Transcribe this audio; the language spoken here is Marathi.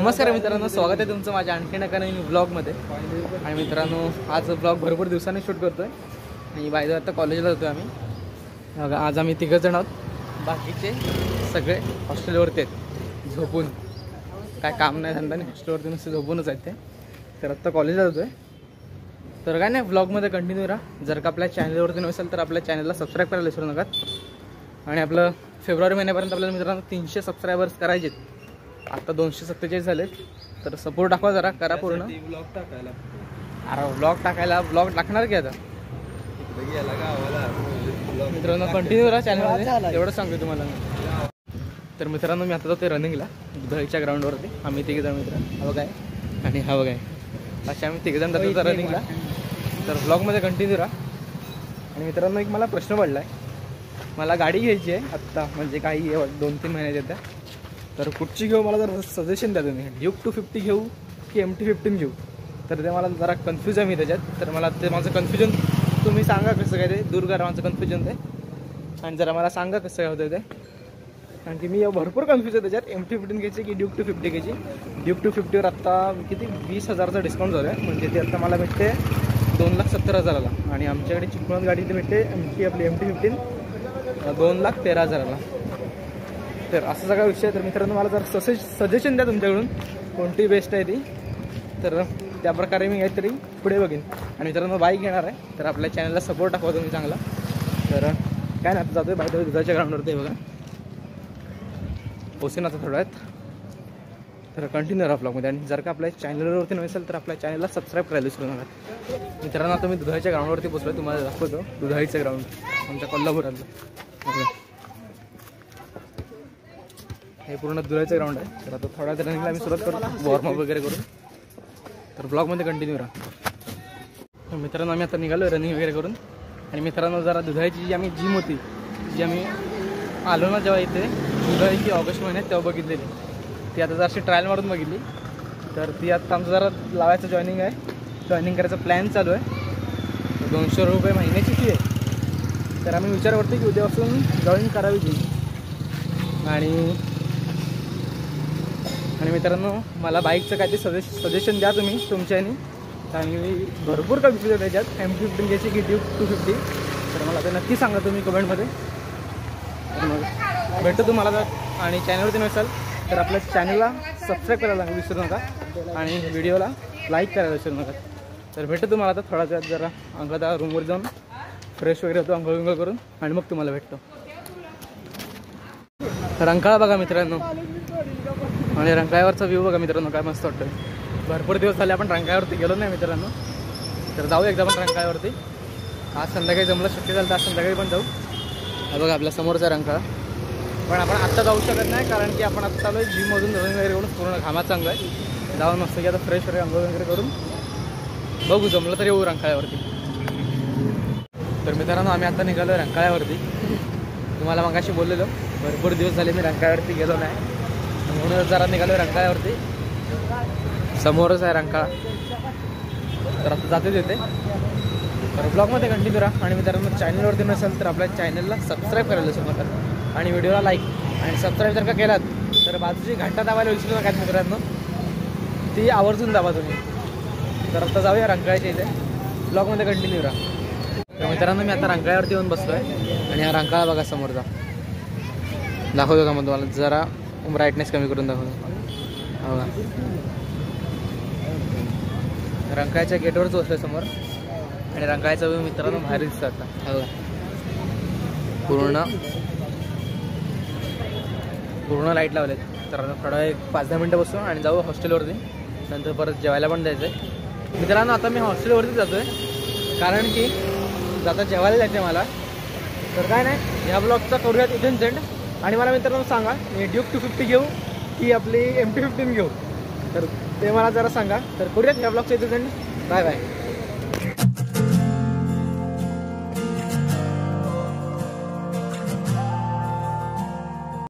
नमस्कार मित्रांनो, स्वागत आहे तुमचं माझ्या आणखीन एका नवीन ब्लॉगमध्ये. आणि मित्रांनो, आज ब्लॉग भरपूर दिवसांनी शूट करतोय आणि बाय द वे आता कॉलेजला जातोय आम्ही. आज आम्ही तिघं जण आहोत, बाकीचे सगळे हॉस्टेलवरती आहेत झोपून. काय काम नाही धंदा नाही, हॉस्टेलवरती नुसते झोपूनच आहेत ते. तर आत्ता कॉलेजला जातोय. तर काय नाही, ब्लॉगमध्ये कंटिन्यू राहा. जर का आपल्या चॅनलवरती नसेल तर आपल्या चॅनलला सबस्क्राईब करायला विसरू नका. आणि आपलं फेब्रुवारी महिन्यापर्यंत आपल्याला मित्रांनो 300 सबस्क्रायबर्स करायचे. आता 247 झाले. तर सपोर्ट दाखवा जरा, करा पूर्ण. ब्लॉग टाकायला, अरे ब्लॉग टाकणार की आता मित्रांनो. कंटिन्यू राहा चॅनलमध्ये, एवढं सांगतो तुम्हाला मी. तर मित्रांनो, मी आता जातोय रनिंगला दुधाईच्या ग्राउंडवरती. आम्ही तिघे जण मित्र, हा बघाय आणि हा बघाय, असे आम्ही तिघे जण जातो रनिंगला. तर ब्लॉगमध्ये कंटिन्यू राहा. आणि मित्रांनो, एक मला प्रश्न पडला आहे. मला गाडी घ्यायची आहे आत्ता, म्हणजे काही 2-3 महिन्यात येत्या. तर कुठची घेऊ, मला जर सजेशन द्या तुम्ही. ड्यूक 250 घेऊ की MT-15 घेऊ? तर ते मला जरा कन्फ्यूज आहे मी त्याच्यात. तर मला ते माझं कन्फ्युजन तुम्ही सांगा कसं काय, ते दूर करा माझं कन्फ्युजन ते. आणि जरा मला सांगा कसं काय होतं ते, कारण की मी भरपूर कन्फ्यूज आहे त्याच्यात. MT-15 घ्यायची की ड्यूक 250 घ्यायची? ड्यूक 250वर आत्ता किती 20,000चा डिस्काउंट झाला आहे. म्हणजे ते आत्ता मला भेटते 2,70,000ला. आणि आमच्याकडे चिपळूण गाडी ते भेटते आपली MT-15 2,13,000ला. तर असा सगळा विषय. तर मित्रांनो, मला जर सजेशन द्या तुमच्याकडून कोणती बेस्ट आहे ती. तर त्याप्रकारे मी काहीतरी पुढे बघेन. आणि मित्रांनो, बाईक घेणार आहे, तर आपल्या चॅनलला सपोर्ट दाखवा तुम्ही चांगला. तर काय नाही, आता जातोय बाय दुधाच्या ग्राउंडवरती बघा. पोचेन आता थोड्या वेळात. तर कंटिन्यू राहा ब्लॉगमध्ये. आणि जर का आपल्या चॅनलवरती नसेल तर आपल्या चॅनलला सबस्क्राईब करायला विसरू नका. मित्रांनो, आता मी दुधाच्या ग्राउंडवरती पोचलो. तुम्हाला दाखवतो दुधाईचं ग्राउंड आमच्या कोल्हापुरातलं. हे पूर्ण दुधाईचं ग्राउंड आहे. तर आता थोड्या रनिंगला आम्ही सुरुवात करू, वॉर्मअप वगैरे करून. तर ब्लॉगमध्ये कंटिन्यू राहा. तर मित्रांनो, आम्ही आता निघालो रनिंग वगैरे करून. आणि मित्रांनो, जरा दुधाईची जी आम्ही जिम होती, जी आम्ही आलो ना जेव्हा इथे दुधाई की ऑगस्ट महिन्यात, तेव्हा बघितलेली. ती आता जराशी ट्रायल मारून बघितली. तर ती आता आमचं जरा लावायचं जॉईनिंग आहे, जॉईनिंग करायचा प्लॅन चालू आहे. 200 रुपये महिन्याची फी आहे. तर आम्ही विचार करतो की उद्यापासून जॉईन करावी ती. आणि मित्रांनो, मला बाईकचं काय ते सजेशन द्या तुम्ही तुमच्यानी. कारण की मी भरपूर कन्फ्यूज आहे त्याच्यात, MT-15 घ्यायची की ड्यूक 250. तर मला ते नक्की सांगा तुम्ही कमेंटमध्ये. तर मग भेटतो तुम्हाला. जर आणि चॅनलवरती नसाल तर आपल्या चॅनलला सबस्क्राईब करायला विसरू नका. आणि व्हिडिओला लाईक करायला विसरू नका. तर भेटतो तुम्हाला आता थोडा वेळात. जरा अंगात रूमवर जाऊन फ्रेश वगैरे होतो, अंघोळ विंघोळ करून, आणि मग तुम्हाला भेटतो. रंकाळा बघा मित्रांनो, आणि रंकाळ्यावरचा व्ह्यू बघा मित्रांनो, काय मस्त वाटतं. भरपूर दिवस झाले आपण रंकाळ्यावरती गेलो नाही मित्रांनो. तर जाऊ एकदा पण रंकाळ्यावरती. आज संध्याकाळी जमलं, शक्य झालं तर आज संध्याकाळी पण जाऊ. हा बघा आपल्या समोरचा रंकाळा. पण आपण आत्ता जाऊ शकत नाही, कारण की आपण आत्ता चालू आहे जिममधून रनिंग वगैरे करून, पूर्ण घामात चांगलं आहे. जाऊन मस्त की आता फ्रेश वगैरे अंघोळ वगैरे करून बघू, जमलं तर येऊ रंकाळ्यावरती. तर मित्रांनो, आम्ही आता निघालो रंकाळ्यावरती. तुम्हाला मगाशी बोललेलो, भरपूर दिवस झाले मी रंकाळ्यावरती गेलो नाही, म्हणून जरा निघालो रंकाळ्यावरती. समोरच आहे रंकाळा. तर आता जाते तिथे. तर ब्लॉगमध्ये कंटिन्यू राहा. आणि मित्रांनो, चॅनलवरती नसेल तर आपल्या चॅनलला सबस्क्राईब करायला विसरू नका. आणि व्हिडिओला लाईक आणि सबस्क्राईब जर का केलात तर बाजूची घंटा दाबायला विसरू नका मित्रांनो, ती आवर्जून दाबा तुम्ही. तर आता जाऊया रंकाळ्याच्या इथे. ब्लॉगमध्ये कंटिन्यू राहा. तर मित्रांनो, मी आता रंकाळ्यावरती येऊन बसलो आहे. आणि हा रंकाळा बघा समोरचा, दाखवतो का मग तुम्हाला. जरा ब्राईटनेस कमी करून दाखवतो. हो का, रंकाळ्याच्या गेटवरच बसलो समोर. आणि रंकाळ्याचा व्ह्यू मित्रांनो बाहेर दिसतं आता. हो का, पूर्ण लाईट लावलेत. तर थोडा 5-10 मिनटं बसू आणि जाऊ हॉस्टेलवरती. नंतर परत जेवायला पण जायचं आहे मित्रांनो. आता मी हॉस्टेलवरती जातो आहे, कारण की आता जेवायला जायचं आहे मला. तर काय नाही, ह्या ब्लॉगचा करूयात इथून सेंड. आणि मला मित्रांनो सांगा, मी ड्यूक 250 घेऊ की आपली MT-15 घेऊ? तर ते मला जरा सांगा. तर करूयात ह्या ब्लॉगचा इथं सेंड. Bye bye.